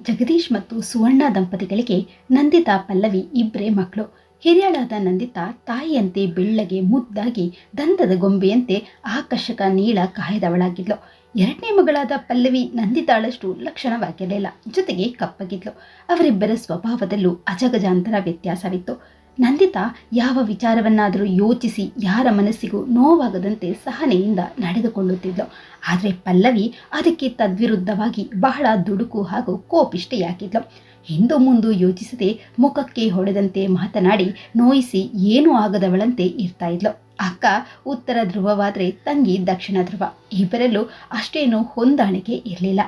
ಜಗದೀಶ್ ಮತ್ತು ಸುವರ್ಣ ದಂಪತಿಗಳಿಗೆ ನಂದಿತಾ ಪಲ್ಲವಿ ಇಬ್ಬರೇ ಮಕ್ಕಳು. ಹಿರಿಯಳಾದ ನಂದಿತಾ ತಾಯಿಯಂತೆ ಬೆಳ್ಳಗೆ ಮುದ್ದಾಗಿ ದಂತದ ಗೊಂಬೆಯಂತೆ ಆಕರ್ಷಕ ನೀಳ ಕಾಯದವಳಾಗಿದ್ಲು. ಎರಡನೇ ಮಗಳಾದ ಪಲ್ಲವಿ ನಂದಿತಾಳಷ್ಟು ಲಕ್ಷಣವಾಗಿರಲಿಲ್ಲ, ಜೊತೆಗೆ ಕಪ್ಪಗಿದ್ಲು. ಅವರಿಬ್ಬರ ಸ್ವಭಾವದಲ್ಲೂ ಅಜಗಜಾಂತರ ವ್ಯತ್ಯಾಸವಿತ್ತು. ನಂದಿತಾ ಯಾವ ವಿಚಾರವನ್ನಾದರೂ ಯೋಚಿಸಿ ಯಾರ ಮನಸ್ಸಿಗೂ ನೋವಾಗದಂತೆ ಸಹನೆಯಿಂದ ನಡೆದುಕೊಳ್ಳುತ್ತಿದ್ಲು. ಆದರೆ ಪಲ್ಲವಿ ಅದಕ್ಕೆ ತದ್ವಿರುದ್ಧವಾಗಿ ಬಹಳ ದುಡುಕು ಹಾಗೂ ಕೋಪಿಷ್ಠೆಯಾಗಿದ್ಲು. ಹಿಂದು ಮುಂದು ಯೋಚಿಸದೆ ಮುಖಕ್ಕೆ ಹೊಡೆದಂತೆ ಮಾತನಾಡಿ ನೋಯಿಸಿ ಏನೂ ಆಗದವಳಂತೆ ಇರ್ತಾ ಇದ್ಲು. ಅಕ್ಕ ಉತ್ತರ ಧ್ರುವವಾದರೆ ತಂಗಿ ದಕ್ಷಿಣ ಧ್ರುವ, ಇಬ್ಬರಲ್ಲೂ ಅಷ್ಟೇನೂ ಹೊಂದಾಣಿಕೆ ಇರಲಿಲ್ಲ.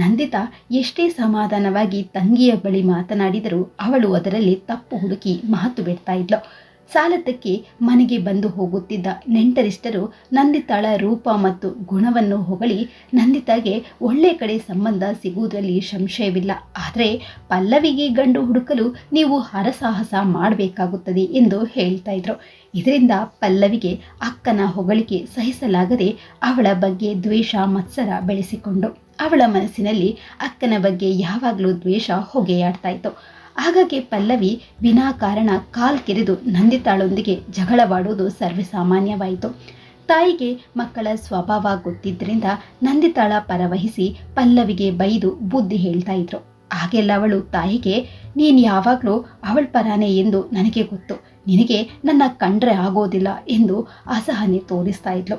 ನಂದಿತಾ ಎಷ್ಟೇ ಸಮಾಧಾನವಾಗಿ ತಂಗಿಯ ಬಳಿ ಮಾತನಾಡಿದರೂ ಅವಳು ಅದರಲ್ಲಿ ತಪ್ಪು ಹುಡುಕಿ ಮಾತು ಬಿಡ್ತಾ ಇದ್ಲು. ಸಾಲದ್ದಕ್ಕೆ ಮನೆಗೆ ಬಂದು ಹೋಗುತ್ತಿದ್ದ ನೆಂಟರಿಷ್ಟರು ನಂದಿತಾಳ ರೂಪ ಮತ್ತು ಗುಣವನ್ನು ಹೊಗಳಿ ನಂದಿತಾಗೆ ಒಳ್ಳೆ ಕಡೆ ಸಂಬಂಧ ಸಿಗುವುದರಲ್ಲಿ ಸಂಶಯವಿಲ್ಲ, ಆದರೆ ಪಲ್ಲವಿಗೆ ಗಂಡು ಹುಡುಕಲು ನೀವು ಹರಸಾಹಸ ಮಾಡಬೇಕಾಗುತ್ತದೆ ಎಂದು ಹೇಳ್ತಾ ಇದ್ರು. ಇದರಿಂದ ಪಲ್ಲವಿಗೆ ಅಕ್ಕನ ಹೊಗಳಿಕೆ ಸಹಿಸಲಾಗದೆ ಅವಳ ಬಗ್ಗೆ ದ್ವೇಷ ಮತ್ಸರ ಬೆಳೆಸಿಕೊಂಡು ಅವಳ ಮನಸ್ಸಿನಲ್ಲಿ ಅಕ್ಕನ ಬಗ್ಗೆ ಯಾವಾಗಲೂ ದ್ವೇಷ ಹೊಗೆಯಾಡ್ತಾ ಇತ್ತು. ಹಾಗಾಗಿ ಪಲ್ಲವಿ ವಿನಾಕಾರಣ ಕಾಲ್ ಕೆರೆದು ನಂದಿತಾಳೊಂದಿಗೆ ಜಗಳವಾಡುವುದು ಸರ್ವೇಸಾಮಾನ್ಯವಾಯಿತು. ತಾಯಿಗೆ ಮಕ್ಕಳ ಸ್ವಭಾವ ಗೊತ್ತಿದ್ದರಿಂದ ನಂದಿತಾಳ ಪರವಹಿಸಿ ಪಲ್ಲವಿಗೆ ಬೈದು ಬುದ್ಧಿ ಹೇಳ್ತಾ ಇದ್ರು. ಹಾಗೆಲ್ಲ ಅವಳು ತಾಯಿಗೆ, ನೀನು ಯಾವಾಗಲೂ ಅವಳ ಪರಾನೆ ಎಂದು ನನಗೆ ಗೊತ್ತು, ನಿನಗೆ ನನ್ನ ಕಂಡ್ರೆ ಆಗೋದಿಲ್ಲ ಎಂದು ಅಸಹನೆ ತೋರಿಸ್ತಾ ಇದ್ಲು.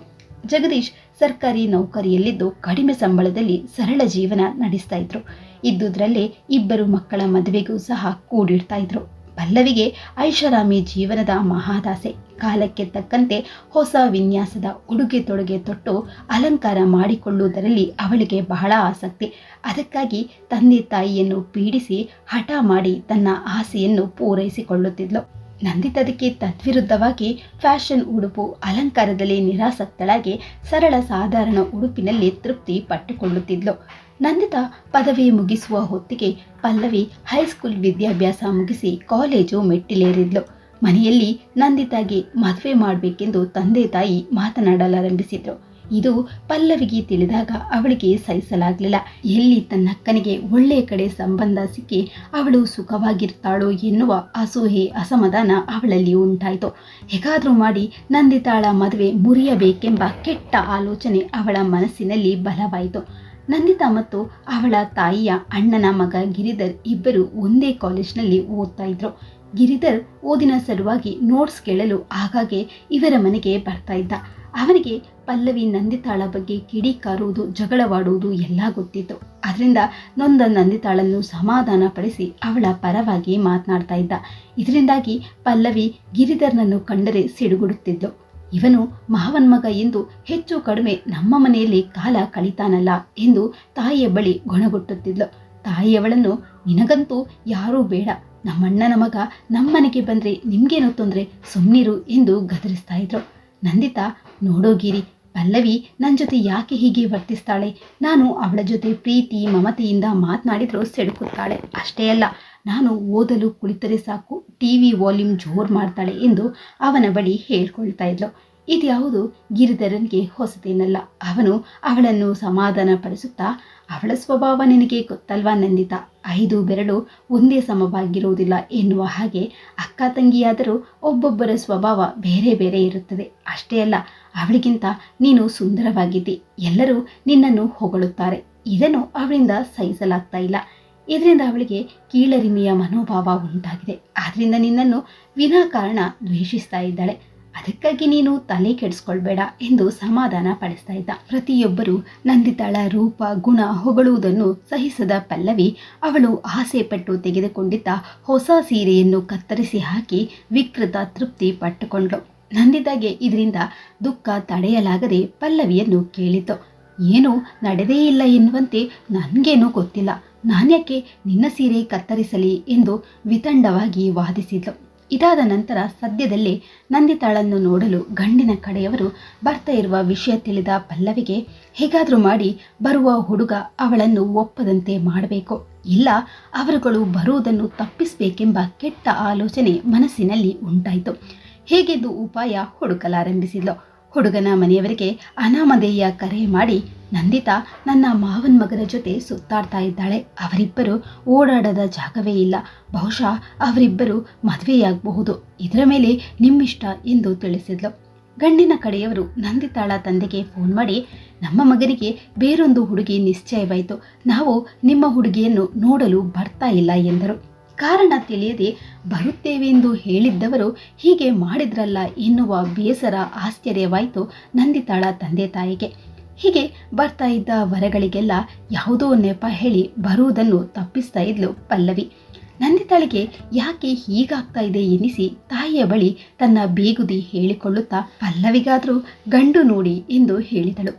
ಜಗದೀಶ್ ಸರ್ಕಾರಿ ನೌಕರಿಯಲ್ಲಿದ್ದು ಕಡಿಮೆ ಸಂಬಳದಲ್ಲಿ ಸರಳ ಜೀವನ ನಡೆಸ್ತಾ ಇದ್ರು. ಇದ್ದುದರಲ್ಲೇ ಇಬ್ಬರು ಮಕ್ಕಳ ಮದುವೆಗೂ ಸಹ ಕೂಡಿಡ್ತಾ ಇದ್ರು. ಪಲ್ಲವಿಗೆ ಐಷಾರಾಮಿ ಜೀವನದ ಮಹಾದಾಸೆ. ಕಾಲಕ್ಕೆ ತಕ್ಕಂತೆ ಹೊಸ ವಿನ್ಯಾಸದ ಉಡುಗೆ ತೊಡುಗೆ ತೊಟ್ಟು ಅಲಂಕಾರ ಮಾಡಿಕೊಳ್ಳುವುದರಲ್ಲಿ ಅವಳಿಗೆ ಬಹಳ ಆಸಕ್ತಿ. ಅದಕ್ಕಾಗಿ ತಂದೆ ತಾಯಿಯನ್ನು ಪೀಡಿಸಿ ಹಠ ಮಾಡಿ ತನ್ನ ಆಸೆಯನ್ನು ಪೂರೈಸಿಕೊಳ್ಳುತ್ತಿದ್ಲು. ನಂದಿತದಕ್ಕೆ ತದ್ವಿರುದ್ಧವಾಗಿ ಫ್ಯಾಷನ್ ಉಡುಪು ಅಲಂಕಾರದಲ್ಲಿ ನಿರಾಸಕ್ತಳಾಗಿ ಸರಳ ಸಾಧಾರಣ ಉಡುಪಿನಲ್ಲಿ ತೃಪ್ತಿ ಪಟ್ಟುಕೊಳ್ಳುತ್ತಿದ್ಲು. ನಂದಿತಾ ಪದವಿ ಮುಗಿಸುವ ಹೊತ್ತಿಗೆ ಪಲ್ಲವಿ ಹೈಸ್ಕೂಲ್ ವಿದ್ಯಾಭ್ಯಾಸ ಮುಗಿಸಿ ಕಾಲೇಜು ಮೆಟ್ಟಿಲೇರಿದ್ಲು. ಮನೆಯಲ್ಲಿ ನಂದಿತಾಗೆ ಮದುವೆ ಮಾಡಬೇಕೆಂದು ತಂದೆ ತಾಯಿ ಮಾತನಾಡಲಾರಂಭಿಸಿದ್ರು. ಇದು ಪಲ್ಲವಿಗೆ ತಿಳಿದಾಗ ಅವಳಿಗೆ ಸಹಿಸಲಾಗಲಿಲ್ಲ. ಎಲ್ಲಿ ತನ್ನಕ್ಕನಿಗೆ ಒಳ್ಳೆಯ ಕಡೆ ಸಂಬಂಧ ಸಿಕ್ಕಿ ಅವಳು ಸುಖವಾಗಿರ್ತಾಳೋ ಎನ್ನುವ ಅಸೂಹೆ ಅಸಮಾಧಾನ ಅವಳಲ್ಲಿ ಉಂಟಾಯಿತು. ಹೇಗಾದರೂ ಮಾಡಿ ನಂದಿತಾಳ ಮದುವೆ ಮುರಿಯಬೇಕೆಂಬ ಕೆಟ್ಟ ಆಲೋಚನೆ ಅವಳ ಮನಸ್ಸಿನಲ್ಲಿ ಬಲವಾಯಿತು. ನಂದಿತಾ ಮತ್ತು ಅವಳ ತಾಯಿಯ ಅಣ್ಣನ ಮಗ ಗಿರಿಧರ್ ಇಬ್ಬರು ಒಂದೇ ಕಾಲೇಜಿನಲ್ಲಿ ಓದ್ತಾ ಇದ್ರು. ಗಿರಿಧರ್ ಓದಿನ ಸಲುವಾಗಿ ನೋಟ್ಸ್ ಕೇಳಲು ಆಗಾಗ್ಗೆ ಇವರ ಮನೆಗೆ ಬರ್ತಾ ಇದ್ದ. ಅವನಿಗೆ ಪಲ್ಲವಿ ನಂದಿತಾಳ ಬಗ್ಗೆ ಕಿಡಿಕಾರುವುದು ಜಗಳವಾಡುವುದು ಎಲ್ಲ ಗೊತ್ತಿತ್ತು. ಅದರಿಂದ ನೊಂದ ನಂದಿತಾಳನ್ನು ಸಮಾಧಾನ ಪಡಿಸಿ ಅವಳ ಪರವಾಗಿ ಮಾತನಾಡ್ತಾ ಇದ್ದ. ಇದರಿಂದಾಗಿ ಪಲ್ಲವಿ ಗಿರಿಧರ್ನನ್ನು ಕಂಡರೆ ಸಿಡುಗುಡುತ್ತಿದ್ಲು. ಇವನು ಮಾವನ್ ಮಗ ಎಂದು ಹೆಚ್ಚು ಕಡಿಮೆ ನಮ್ಮ ಮನೆಯಲ್ಲಿ ಕಾಲ ಕಳೀತಾನಲ್ಲ ಎಂದು ತಾಯಿಯ ಬಳಿ ಗೊಣಗುಟ್ಟುತ್ತಿದ್ಲು. ತಾಯಿಯವಳನ್ನು, ನಿನಗಂತೂ ಯಾರೂ ಬೇಡ, ನಮ್ಮಣ್ಣನ ಮಗ ನಮ್ಮನೆಗೆ ಬಂದರೆ ನಿಮ್ಗೇನು ತೊಂದರೆ, ಸುಮ್ಮನಿರು ಎಂದು ಗದರಿಸ್ತಾ ಇದ್ರು. ನಂದಿತಾ, ನೋಡೋ ಗಿರಿ, ಪಲ್ಲವಿ ನನ್ನ ಜೊತೆ ಯಾಕೆ ಹೀಗೆ ವರ್ತಿಸ್ತಾಳೆ? ನಾನು ಅವಳ ಜೊತೆ ಪ್ರೀತಿ ಮಮತೆಯಿಂದ ಮಾತನಾಡಿದ್ರು ಸಿಡುಕುತ್ತಾಳೆ. ಅಷ್ಟೇ ಅಲ್ಲ, ನಾನು ಓದಲು ಕುಳಿತರೆ ಸಾಕು ಟಿವಿ ವಾಲ್ಯೂಮ್ ಜೋರು ಮಾಡ್ತಾಳೆ ಎಂದು ಅವನ ಬಳಿ ಹೇಳ್ಕೊಳ್ತಾ ಇದ್ಲು. ಇದ್ಯಾವುದು ಗಿರಿಧರನ್ಗೆ ಹೊಸತೇನಲ್ಲ. ಅವನು ಅವಳನ್ನು ಸಮಾಧಾನ ಪಡಿಸುತ್ತಾ, ಅವಳ ಸ್ವಭಾವ ನಿನಗೆ ಗೊತ್ತಲ್ವಾ ನಂದಿತಾ, 5 ಬೆರಳು ಒಂದೇ ಸಮವಾಗಿರುವುದಿಲ್ಲ ಎನ್ನುವ ಹಾಗೆ ಅಕ್ಕ ತಂಗಿಯಾದರೂ ಒಬ್ಬೊಬ್ಬರ ಸ್ವಭಾವ ಬೇರೆ ಬೇರೆ ಇರುತ್ತದೆ. ಅಷ್ಟೇ ಅಲ್ಲ, ಅವಳಿಗಿಂತ ನೀನು ಸುಂದರವಾಗಿದ್ದಿ, ಎಲ್ಲರೂ ನಿನ್ನನ್ನು ಹೊಗಳುತ್ತಾರೆ. ಇದನ್ನು ಅವಳಿಂದ ಸಹಿಸಲಾಗ್ತಾ ಇಲ್ಲ. ಇದರಿಂದ ಅವಳಿಗೆ ಕೀಳರಿಮೆಯ ಮನೋಭಾವ ಉಂಟಾಗಿದೆ. ಆದ್ದರಿಂದ ನಿನ್ನನ್ನು ವಿನಾಕಾರಣ ದ್ವೇಷಿಸ್ತಾ ಇದ್ದಾಳೆ. ಅದಕ್ಕಾಗಿ ನೀನು ತಲೆ ಕೆಡಿಸ್ಕೊಳ್ಬೇಡ ಎಂದು ಸಮಾಧಾನ ಪಡಿಸ್ತಾ ಇದ್ದ. ಪ್ರತಿಯೊಬ್ಬರು ನಂದಿತಾಳ ರೂಪ ಗುಣ ಹೊಗಳುವುದನ್ನು ಸಹಿಸದ ಪಲ್ಲವಿ ಅವಳು ಆಸೆ ಪಟ್ಟು ತೆಗೆದುಕೊಂಡಿದ್ದ ಹೊಸ ಸೀರೆಯನ್ನು ಕತ್ತರಿಸಿ ಹಾಕಿ ವಿಕೃತ ತೃಪ್ತಿ ಪಟ್ಟುಕೊಂಡ್ಳು. ನಂದಿತಾಗೆ ಇದರಿಂದ ದುಃಖ ತಡೆಯಲಾಗದೆ ಪಲ್ಲವಿಯನ್ನು ಕೇಳಿತು. ಏನು ನಡೆದೇ ಇಲ್ಲ ಎನ್ನುವಂತೆ ನನಗೇನೂ ಗೊತ್ತಿಲ್ಲ, ನಾನ್ಯಾಕೆ ನಿನ್ನ ಸೀರೆ ಕತ್ತರಿಸಲಿ ಎಂದು ವಿತಂಡವಾಗಿ ವಾದಿಸಿದ್ಲು. ಇದಾದ ನಂತರ ಸದ್ಯದಲ್ಲೇ ನಂದಿತಾಳನ್ನು ನೋಡಲು ಗಂಡಿನ ಕಡೆಯವರು ಬರ್ತಾ ಇರುವ ವಿಷಯ ತಿಳಿದ ಪಲ್ಲವಿಗೆ ಹೇಗಾದರೂ ಮಾಡಿ ಬರುವ ಹುಡುಗ ಅವಳನ್ನು ಒಪ್ಪದಂತೆ ಮಾಡಬೇಕು, ಇಲ್ಲ ಅವರುಗಳು ಬರುವುದನ್ನು ತಪ್ಪಿಸಬೇಕೆಂಬ ಕೆಟ್ಟ ಆಲೋಚನೆ ಮನಸ್ಸಿನಲ್ಲಿ ಉಂಟಾಯಿತು. ಹೇಗೆದ್ದು ಉಪಾಯ ಹುಡುಕಲಾರಂಭಿಸಿದ್ಲು. ಹುಡುಗನ ಮನೆಯವರಿಗೆ ಅನಾಮಧೇಯ ಕರೆ ಮಾಡಿ ನಂದಿತಾ ನನ್ನ ಮಾವನ ಮಗನ ಜೊತೆ ಸುತ್ತಾಡ್ತಾ ಇದ್ದಾಳೆ. ಅವರಿಬ್ಬರು ಓಡಾಡದ ಜಾಗವೇ ಇಲ್ಲ. ಬಹುಶಃ ಅವರಿಬ್ಬರು ಮದುವೆಯಾಗಬಹುದು. ಇದರ ಮೇಲೆ ನಿಮ್ಮಿಷ್ಟ ಎಂದು ತಿಳಿಸಿದ್ಲು. ಗಂಡಿನ ಕಡೆಯವರು ನಂದಿತಾಳ ತಂದೆಗೆ ಫೋನ್ ಮಾಡಿ, ನಮ್ಮ ಮಗನಿಗೆ ಬೇರೊಂದು ಹುಡುಗಿ ನಿಶ್ಚಯವಾಯಿತು, ನಾವು ನಿಮ್ಮ ಹುಡುಗಿಯನ್ನು ನೋಡಲು ಬರ್ತಾ ಇಲ್ಲ ಎಂದರು. ಕಾರಣ ತಿಳಿಯದೆ ಬರುತ್ತೇವೆಂದು ಹೇಳಿದ್ದವರು ಹೀಗೆ ಮಾಡಿದ್ರಲ್ಲ ಎನ್ನುವ ಬೇಸರ, ಆಶ್ಚರ್ಯವಾಯಿತು ನಂದಿತಾಳ ತಂದೆ ತಾಯಿಗೆ. ಹೀಗೆ ಬರ್ತಾ ಇದ್ದ ವರಗಳಿಗೆಲ್ಲ ಯಾವುದೋ ನೆಪ ಹೇಳಿ ಬರುವುದನ್ನು ತಪ್ಪಿಸ್ತಾ ಇದ್ಲು ಪಲ್ಲವಿ. ನಂದಿತಾಳಿಗೆ ಯಾಕೆ ಹೀಗಾಗ್ತಾ ಇದೆ ಎನ್ನಿಸಿ ತಾಯಿಯ ಬಳಿ ತನ್ನ ಬೇಗುದಿ ಹೇಳಿಕೊಳ್ಳುತ್ತಾ, ಪಲ್ಲವಿಗಾದರೂ ಗಂಡು ನೋಡಿ ಎಂದು ಹೇಳಿದಳು.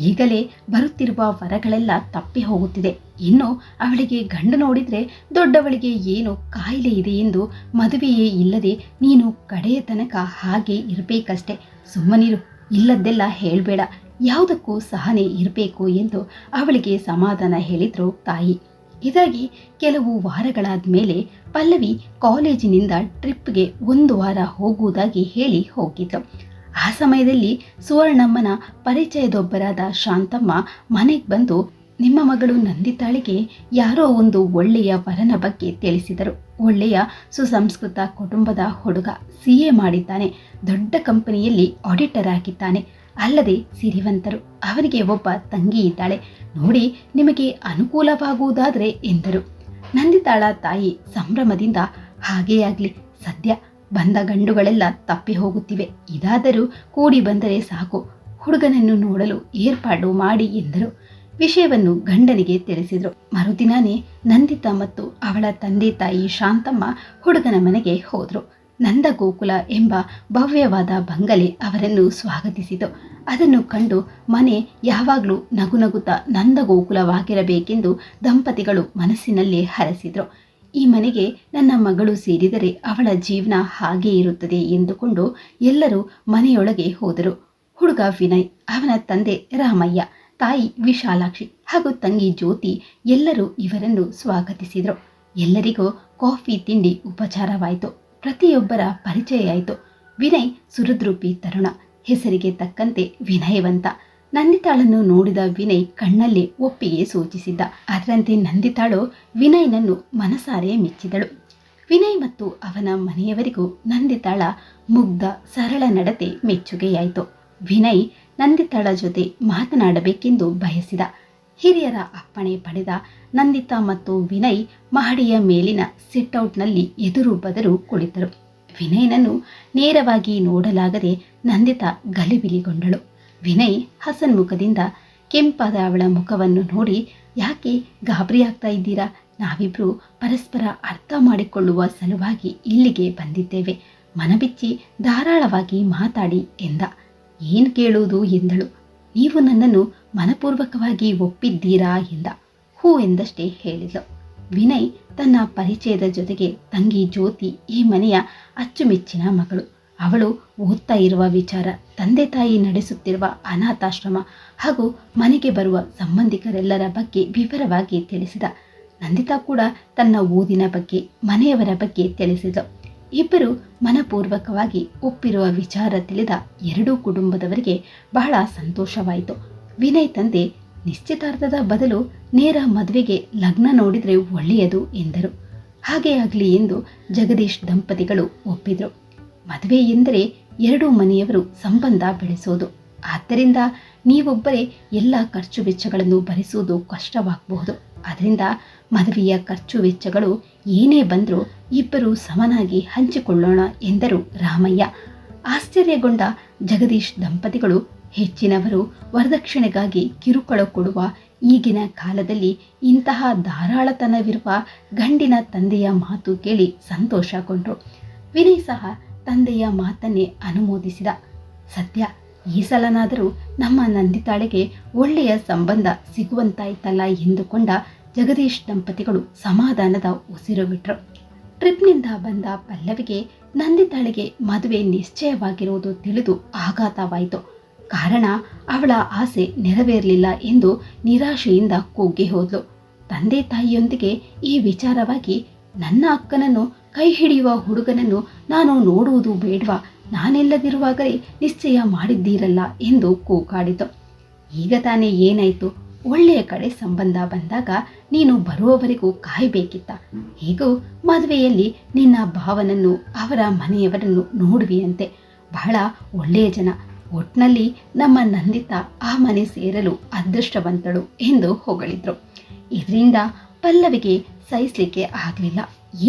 ಈಗಲೇ ಬರುತ್ತಿರುವ ವರಗಳೆಲ್ಲ ತಪ್ಪಿ ಹೋಗುತ್ತಿದೆ. ಇನ್ನು ಅವಳಿಗೆ ಗಂಡು ನೋಡಿದ್ರೆ ದೊಡ್ಡವಳಿಗೆ ಏನು ಕಾಯಿಲೆ ಇದೆ ಎಂದು ಮದುವೆಯೇ ಇಲ್ಲದೆ ನೀನು ಕಡೆಯ ತನಕ ಹಾಗೆ ಇರಬೇಕಷ್ಟೆ. ಸುಮ್ಮನಿರು, ಇಲ್ಲದ್ದೆಲ್ಲ ಹೇಳಬೇಡ, ಯಾವುದಕ್ಕೂ ಸಹನೆ ಇರಬೇಕು ಎಂದು ಅವಳಿಗೆ ಸಮಾಧಾನ ಹೇಳಿದ್ರು ತಾಯಿ. ಇದಾಗಿ ಕೆಲವು ವಾರಗಳಾದ ಮೇಲೆ ಪಲ್ಲವಿ ಕಾಲೇಜಿನಿಂದ ಟ್ರಿಪ್ಗೆ 1 ವಾರ ಹೋಗುವುದಾಗಿ ಹೇಳಿ ಹೋಗಿದ್ಲು. ಆ ಸಮಯದಲ್ಲಿ ಸುವರ್ಣಮ್ಮನ ಪರಿಚಯದೊಬ್ಬರಾದ ಶಾಂತಮ್ಮ ಮನೆಗೆ ಬಂದು, ನಿಮ್ಮ ಮಗಳು ನಂದಿತಾಳಿಗೆ ಯಾರೋ ಒಂದು ಒಳ್ಳೆಯ ವರನ ಬಗ್ಗೆ ತಿಳಿಸಿದರು. ಒಳ್ಳೆಯ ಸುಸಂಸ್ಕೃತ ಕುಟುಂಬದ ಹುಡುಗ, CA ಮಾಡಿದ್ದಾನೆ, ದೊಡ್ಡ ಕಂಪನಿಯಲ್ಲಿ ಆಡಿಟರ್ ಆಗಿದ್ದಾನೆ, ಅಲ್ಲದೆ ಸಿರಿವಂತರು. ಅವನಿಗೆ ಒಬ್ಬ ತಂಗಿ ಇದ್ದಾಳೆ, ನೋಡಿ ನಿಮಗೆ ಅನುಕೂಲವಾಗುವುದಾದರೆ ಎಂದರು. ನಂದಿತಾಳ ತಾಯಿ ಸಂಭ್ರಮದಿಂದ, ಹಾಗೇ ಆಗಲಿ, ಸದ್ಯ ಬಂದ ಗಂಡುಗಳೆಲ್ಲ ತಪ್ಪಿ ಹೋಗುತ್ತಿವೆ, ಇದಾದರೂ ಕೂಡಿ ಬಂದರೆ ಸಾಕು, ಹುಡುಗನನ್ನು ನೋಡಲು ಏರ್ಪಾಡು ಮಾಡಿ ಎಂದರು. ವಿಷಯವನ್ನು ಗಂಡನಿಗೆ ತಿಳಿಸಿದರು. ಮರುದಿನಾನೇ ನಂದಿತಾ ಮತ್ತು ಅವಳ ತಂದೆ ತಾಯಿ ಶಾಂತಮ್ಮ ಹುಡುಗನ ಮನೆಗೆ ಹೋದರು. ನಂದಗೋಕುಲ ಎಂಬ ಭವ್ಯವಾದ ಬಂಗಲೆ ಅವರನ್ನು ಸ್ವಾಗತಿಸಿತು. ಅದನ್ನು ಕಂಡು ಮನೆ ಯಾವಾಗಲೂ ನಗುನಗುತ್ತಾ ನಂದಗೋಕುಲವಾಗಿರಬೇಕೆಂದು ದಂಪತಿಗಳು ಮನಸ್ಸಿನಲ್ಲಿ ಹರಸಿದರು. ಈ ಮನೆಗೆ ನನ್ನ ಮಗಳು ಸೇರಿದರೆ ಅವಳ ಜೀವನ ಹಾಗೇ ಇರುತ್ತದೆ ಎಂದುಕೊಂಡು ಎಲ್ಲರೂ ಮನೆಯೊಳಗೆ ಹೋದರು. ಹುಡುಗ ವಿನಯ್, ಅವನ ತಂದೆ ರಾಮಯ್ಯ, ತಾಯಿ ವಿಶಾಲಾಕ್ಷಿ ಹಾಗೂ ತಂಗಿ ಜ್ಯೋತಿ ಎಲ್ಲರೂ ಇವರನ್ನು ಸ್ವಾಗತಿಸಿದರು. ಎಲ್ಲರಿಗೂ ಕಾಫಿ ತಿಂಡಿ ಉಪಚಾರವಾಯಿತು. ಪ್ರತಿಯೊಬ್ಬರ ಪರಿಚಯ ಆಯಿತು. ವಿನಯ್ ಸುಹೃದ್ರೂಪಿ ತರುಣ, ಹೆಸರಿಗೆ ತಕ್ಕಂತೆ ವಿನಯವಂತ. ನಂದಿತಾಳನ್ನು ನೋಡಿದ ವಿನಯ್ ಕಣ್ಣಲ್ಲಿ ಒಪ್ಪಿಗೆ ಸೂಚಿಸಿದ್ದ. ಅದರಂತೆ ನಂದಿತಾಳು ವಿನಯ್ನನ್ನು ಮನಸಾರೆ ಮೆಚ್ಚಿದಳು. ವಿನಯ್ ಮತ್ತು ಅವನ ಮನೆಯವರಿಗೂ ನಂದಿತಾಳ ಮುಗ್ಧ ಸರಳ ನಡತೆ ಮೆಚ್ಚುಗೆಯಾಯಿತು. ವಿನಯ್ ನಂದಿತಾಳ ಜೊತೆ ಮಾತನಾಡಬೇಕೆಂದು ಬಯಸಿದ. ಹಿರಿಯರ ಅಪ್ಪಣೆ ಪಡೆದ ನಂದಿತಾ ಮತ್ತು ವಿನಯ್ ಮಹಡಿಯ ಮೇಲಿನ ಸಿಟ್ಔಟ್ನಲ್ಲಿ ಎದುರು ಬದರು ಕುಳಿತರು. ವಿನಯ್ನನ್ನು ನೇರವಾಗಿ ನೋಡಲಾಗದೆ ನಂದಿತಾ ಗಲಿಬಿಲಿಗೊಂಡಳು. ವಿನಯ್ ಹಸನ್ಮುಖದಿಂದ ಕೆಂಪಾದ ಅವಳ ಮುಖವನ್ನು ನೋಡಿ, ಯಾಕೆ ಗಾಬರಿಯಾಗ್ತಾ ಇದ್ದೀರಾ? ನಾವಿಬ್ರು ಪರಸ್ಪರ ಅರ್ಥ ಮಾಡಿಕೊಳ್ಳುವ ಸಲುವಾಗಿ ಇಲ್ಲಿಗೆ ಬಂದಿದ್ದೇವೆ. ಮನಬಿಚ್ಚಿ ಧಾರಾಳವಾಗಿ ಮಾತಾಡಿ ಎಂದ. ಏನು ಕೇಳುವುದು ಎಂದಳು. ನೀವು ನನ್ನನ್ನು ಮನಪೂರ್ವಕವಾಗಿ ಒಪ್ಪಿದ್ದೀರಾ ಎಂದ. ಹೂ ಎಂದಷ್ಟೇ ಹೇಳಿದ್ಲು. ವಿನಯ್ ತನ್ನ ಪರಿಚಯದ ಜೊತೆಗೆ ತಂಗಿ ಜ್ಯೋತಿ ಈ ಮನೆಯ ಅಚ್ಚುಮೆಚ್ಚಿನ ಮಗಳು. ಅವಳು ಓದ್ತಾ ಇರುವ ವಿಚಾರ, ತಂದೆ ತಾಯಿ ನಡೆಸುತ್ತಿರುವ ಅನಾಥಾಶ್ರಮ ಹಾಗೂ ಮನೆಗೆ ಬರುವ ಸಂಬಂಧಿಕರೆಲ್ಲರ ಬಗ್ಗೆ ವಿವರವಾಗಿ ತಿಳಿಸಿದ. ನಂದಿತಾ ಕೂಡ ತನ್ನ ಓದಿನ ಬಗ್ಗೆ, ಮನೆಯವರ ಬಗ್ಗೆ ತಿಳಿಸಿದಳು. ಇಬ್ಬರು ಮನಪೂರ್ವಕವಾಗಿ ಒಪ್ಪಿರುವ ವಿಚಾರ ತಿಳಿದ ಎರಡೂ ಕುಟುಂಬದವರಿಗೆ ಬಹಳ ಸಂತೋಷವಾಯಿತು. ವಿನಯ್ ತಂದೆ, ನಿಶ್ಚಿತಾರ್ಥದ ಬದಲು ನೇರ ಮದುವೆಗೆ ಲಗ್ನ ನೋಡಿದರೆ ಒಳ್ಳೆಯದು ಎಂದರು. ಹಾಗೇ ಆಗಲಿ ಎಂದು ಜಗದೀಶ್ ದಂಪತಿಗಳು ಒಪ್ಪಿದರು. ಮದುವೆ ಎಂದರೆ ಎರಡೂ ಮನೆಯವರು ಸಂಬಂಧ ಬೆಳೆಸೋದು. ಆದ್ದರಿಂದ ನೀವೊಬ್ಬರೇ ಎಲ್ಲ ಖರ್ಚು ವೆಚ್ಚಗಳನ್ನು ಭರಿಸುವುದು ಕಷ್ಟವಾಗಬಹುದು. ಅದರಿಂದ ಮದುವೆಯ ಖರ್ಚು ವೆಚ್ಚಗಳು ಏನೇ ಬಂದರೂ ಇಬ್ಬರು ಸಮನಾಗಿ ಹಂಚಿಕೊಳ್ಳೋಣ ಎಂದರು ರಾಮಯ್ಯ. ಆಶ್ಚರ್ಯಗೊಂಡ ಜಗದೀಶ್ ದಂಪತಿಗಳು, ಹೆಚ್ಚಿನವರು ವರದಕ್ಷಿಣೆಗಾಗಿ ಕಿರುಕುಳ ಕೊಡುವ ಈಗಿನ ಕಾಲದಲ್ಲಿ ಇಂತಹ ಧಾರಾಳತನವಿರುವ ಗಂಡಿನ ತಂದೆಯ ಮಾತು ಕೇಳಿ ಸಂತೋಷಗೊಂಡರು. ವಿನಯ್ ಸಹ ತಂದೆಯ ಮಾತನ್ನೇ ಅನುಮೋದಿಸಿದ. ಸದ್ಯ ಈ ಸಲನಾದರೂ ನಮ್ಮ ನಂದಿತಾಳಿಗೆ ಒಳ್ಳೆಯ ಸಂಬಂಧ ಸಿಗುವಂತಾಯ್ತಲ್ಲ ಎಂದುಕೊಂಡ ಜಗದೀಶ್ ದಂಪತಿಗಳು ಸಮಾಧಾನದ ಉಸಿರು ಬಿಟ್ರು. ಟ್ರಿಪ್ನಿಂದ ಬಂದ ಪಲ್ಲವಿಗೆ ನಂದಿತಾಳಿಗೆ ಮದುವೆ ನಿಶ್ಚಯವಾಗಿರುವುದು ತಿಳಿದು ಆಘಾತವಾಯಿತು. ಕಾರಣ ಅವಳ ಆಸೆ ನೆರವೇರಲಿಲ್ಲ ಎಂದು ನಿರಾಶೆಯಿಂದ ಕುಗ್ಗಿ ಹೋದ್ಲು. ತಂದೆ ತಾಯಿಯೊಂದಿಗೆ ಈ ವಿಚಾರವಾಗಿ, ನನ್ನ ಅಕ್ಕನನ್ನು ಕೈ ಹಿಡಿಯುವ ಹುಡುಗನನ್ನು ನಾನು ನೋಡುವುದು ಬೇಡವಾ, ನಾನೆಲ್ಲದಿರುವಾಗಲೇ ನಿಶ್ಚಯ ಮಾಡಿದ್ದೀರಲ್ಲ ಎಂದು ಕೂಗಾಡಿತು. ಈಗ ತಾನೇ ಏನಾಯಿತು? ಒಳ್ಳೆಯ ಕಡೆ ಸಂಬಂಧ ಬಂದಾಗ ನೀನು ಬರುವವರೆಗೂ ಕಾಯಬೇಕಿತ್ತ? ಹೇಗೂ ಮದುವೆಯಲ್ಲಿ ನಿನ್ನ ಭಾವನನ್ನು ಅವರ ಮನೆಯವರನ್ನು ನೋಡುವಿಯಂತೆ. ಬಹಳ ಒಳ್ಳೆಯ ಜನ. ಒಟ್ನಲ್ಲಿ ನಮ್ಮ ನಂದಿತಾ ಆ ಮನೆ ಸೇರಲು ಅದೃಷ್ಟವಂತಳು ಎಂದು ಹೊಗಳಿದ್ರು. ಇದರಿಂದ ಪಲ್ಲವಿಗೆ ಸಹಿಸಲಿಕ್ಕೆ ಆಗಲಿಲ್ಲ.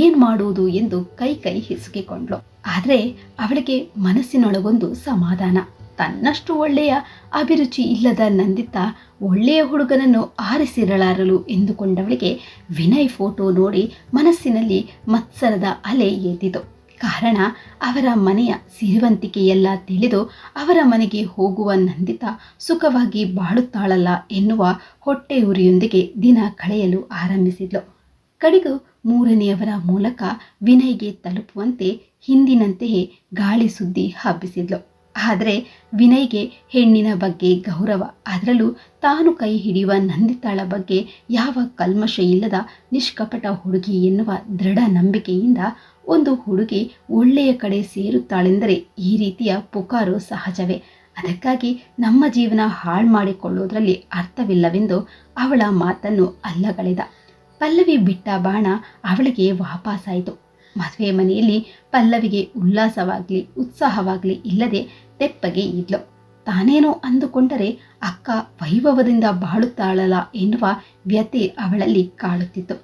ಏನು ಮಾಡುವುದು ಎಂದು ಕೈ ಹಿಸುಕಿಕೊಂಡ್ಳು. ಆದರೆ ಅವಳಿಗೆ ಮನಸ್ಸಿನೊಳಗೊಂದು ಸಮಾಧಾನ. ತನ್ನಷ್ಟು ಒಳ್ಳೆಯ ಅಭಿರುಚಿ ಇಲ್ಲದ ನಂದಿತಾ ಒಳ್ಳೆಯ ಹುಡುಗನನ್ನು ಆರಿಸಿರಲಾರಲು ಎಂದುಕೊಂಡವಳಿಗೆ ವಿನಯ್ ಫೋಟೋ ನೋಡಿ ಮನಸ್ಸಿನಲ್ಲಿ ಮತ್ಸರದ ಅಲೆ ಎದ್ದಿತು. ಕಾರಣ ಅವರ ಮನೆಯ ಸಿರಿವಂತಿಕೆಯೆಲ್ಲ ತಿಳಿದು ಅವರ ಮನೆಗೆ ಹೋಗುವ ನಂದಿತಾ ಸುಖವಾಗಿ ಬಾಳುತ್ತಾಳಲ್ಲ ಎನ್ನುವ ಹೊಟ್ಟೆ ಉರಿಯೊಂದಿಗೆ ದಿನ ಕಳೆಯಲು ಆರಂಭಿಸಿದ್ಲು. ಕಡೆಗೂ ಮೂರನೆಯವರ ಮೂಲಕ ವಿನಯ್ಗೆ ತಲುಪುವಂತೆ ಹಿಂದಿನಂತೆಯೇ ಗಾಳಿ ಸುದ್ದಿ ಹಬ್ಬಿಸಿದ್ಲು. ಆದರೆ ವಿನಯ್ಗೆ ಹೆಣ್ಣಿನ ಬಗ್ಗೆ ಗೌರವ, ಅದರಲ್ಲೂ ತಾನು ಕೈ ಹಿಡಿಯುವ ನಂದಿತಾಳ ಬಗ್ಗೆ ಯಾವ ಕಲ್ಮಶ ಇಲ್ಲದ ನಿಷ್ಕಪಟ ಹುಡುಗಿ ಎನ್ನುವ ದೃಢ ನಂಬಿಕೆಯಿಂದ ಒಂದು ಹುಡುಗಿ ಒಳ್ಳೆಯ ಕಡೆ ಸೇರುತ್ತಾಳೆಂದರೆ ಈ ರೀತಿಯ ಪುಕಾರು ಸಹಜವೇ. ಅದಕ್ಕಾಗಿ ನಮ್ಮ ಜೀವನ ಹಾಳು ಮಾಡಿಕೊಳ್ಳುವುದರಲ್ಲಿ ಅರ್ಥವಿಲ್ಲವೆಂದು ಅವಳ ಮಾತನ್ನು ಅಲ್ಲಗಳೆದ. ಪಲ್ಲವಿ ಬಿಟ್ಟ ಬಾಣ ಅವಳಿಗೆ ವಾಪಸ್ಸಾಯಿತು. ಮದುವೆ ಮನೆಯಲ್ಲಿ ಪಲ್ಲವಿಗೆ ಉಲ್ಲಾಸವಾಗಲಿ ಉತ್ಸಾಹವಾಗಲಿ ಇಲ್ಲದೆ ತೆಪ್ಪಗೆ ಇದ್ಲು. ತಾನೇನೋ ಅಂದುಕೊಂಡರೆ ಅಕ್ಕ ವೈಭವದಿಂದ ಬಾಳುತ್ತಾಳಲ್ಲ ಎನ್ನುವ ವ್ಯಥೆ ಅವಳಲ್ಲಿ ಕಾಡುತ್ತಿತ್ತು.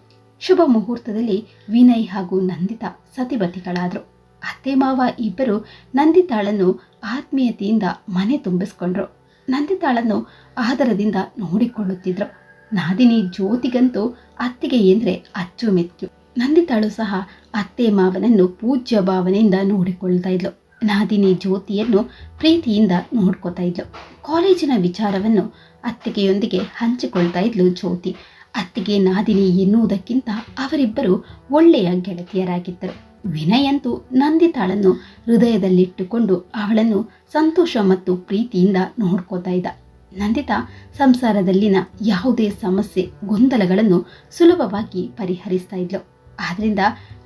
ಶುಭ ಮುಹೂರ್ತದಲ್ಲಿ ವಿನಯ್ ಹಾಗೂ ನಂದಿತಾ ಸತಿಪತಿಗಳಾದರು. ಅತ್ತೆ ಮಾವ ಇಬ್ಬರು ನಂದಿತಾಳನ್ನು ಆತ್ಮೀಯತೆಯಿಂದ ಮನೆ ತುಂಬಿಸ್ಕೊಂಡ್ರು. ನಂದಿತಾಳನ್ನು ಆದರದಿಂದ ನೋಡಿಕೊಳ್ಳುತ್ತಿದ್ರು. ನಾದಿನಿ ಜ್ಯೋತಿಗಂತೂ ಅತ್ತಿಗೆ ಎಂದರೆ ಅಚ್ಚುಮೆಚ್ಚು. ನಂದಿತಾಳು ಸಹ ಅತ್ತೆ ಮಾವನನ್ನು ಪೂಜ್ಯ ಭಾವನೆಯಿಂದ ನೋಡಿಕೊಳ್ತಾ ಇದ್ಲು. ನಾದಿನಿ ಜ್ಯೋತಿಯನ್ನು ಪ್ರೀತಿಯಿಂದ ನೋಡ್ಕೋತಾ ಇದ್ಲು. ಕಾಲೇಜಿನ ವಿಚಾರವನ್ನು ಅತ್ತಿಗೆಯೊಂದಿಗೆ ಹಂಚಿಕೊಳ್ತಾ ಇದ್ಲು ಜ್ಯೋತಿ. ಅತ್ತಿಗೆ ನಾದಿನಿ ಎನ್ನುವುದಕ್ಕಿಂತ ಅವರಿಬ್ಬರು ಒಳ್ಳೆಯ ಗೆಳತಿಯರಾಗಿದ್ದರು. ವಿನಯ್ ಅಂತೂ ನಂದಿತಾಳನ್ನು ಹೃದಯದಲ್ಲಿಟ್ಟುಕೊಂಡು ಅವಳನ್ನು ಸಂತೋಷ ಮತ್ತು ಪ್ರೀತಿಯಿಂದ ನೋಡ್ಕೋತಾ ಇದ್ದ. ನಂದಿತಾ ಸಂಸಾರದಲ್ಲಿನ ಯಾವುದೇ ಸಮಸ್ಯೆ ಗೊಂದಲಗಳನ್ನು ಸುಲಭವಾಗಿ ಪರಿಹರಿಸ್ತಾ ಇದ್ಲು. ಆದ್ದರಿಂದ